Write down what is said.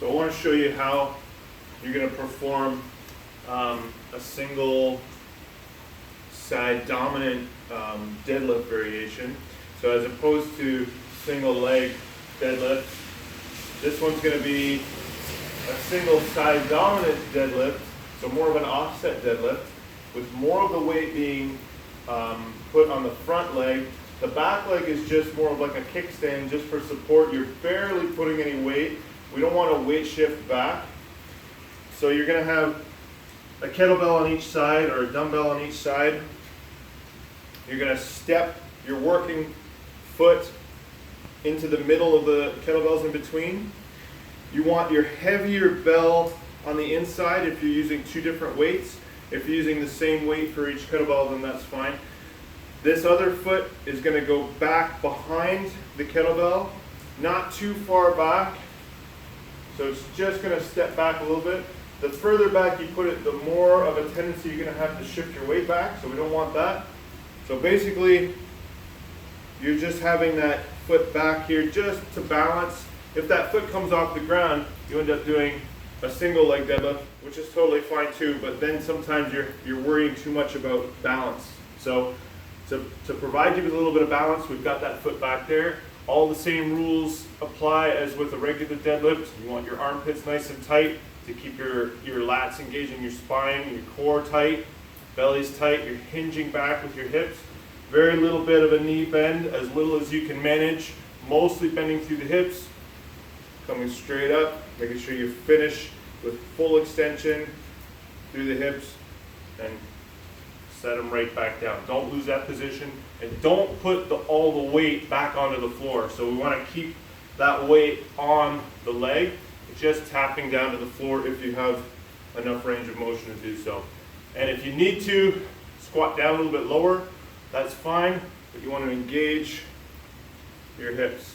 So I want to show you how you're going to perform a single side dominant deadlift variation. So as opposed to single leg deadlift, this one's going to be a single side dominant deadlift, so more of an offset deadlift, with more of the weight being put on the front leg. The back leg is just more of like a kickstand just for support. You're barely putting any weight. We don't want to weight shift back. So you're going to have a kettlebell on each side or a dumbbell on each side. You're going to step your working foot into the middle of the kettlebells in between. You want your heavier bell on the inside if you're using two different weights. If you're using the same weight for each kettlebell, then that's fine. This other foot is going to go back behind the kettlebell, not too far back. So it's just going to step back a little bit. The further back you put it, the more of a tendency you're going to have to shift your weight back, so we don't want that. So basically, you're just having that foot back here just to balance. If that foot comes off the ground, you end up doing a single leg deadlift, which is totally fine too, but then sometimes you're worrying too much about balance. So to provide you with a little bit of balance, we've got that foot back there. All the same rules apply as with a regular deadlift. You want your armpits nice and tight to keep your lats engaging your spine, your core tight, belly's tight, you're hinging back with your hips. Very little bit of a knee bend, as little as you can manage, mostly bending through the hips, coming straight up, making sure you finish with full extension through the hips, and set them right back down. Don't lose that position, and don't put all the weight back onto the floor. So we want to keep that weight on the leg, just tapping down to the floor if you have enough range of motion to do so. And if you need to squat down a little bit lower, that's fine, but you want to engage your hips.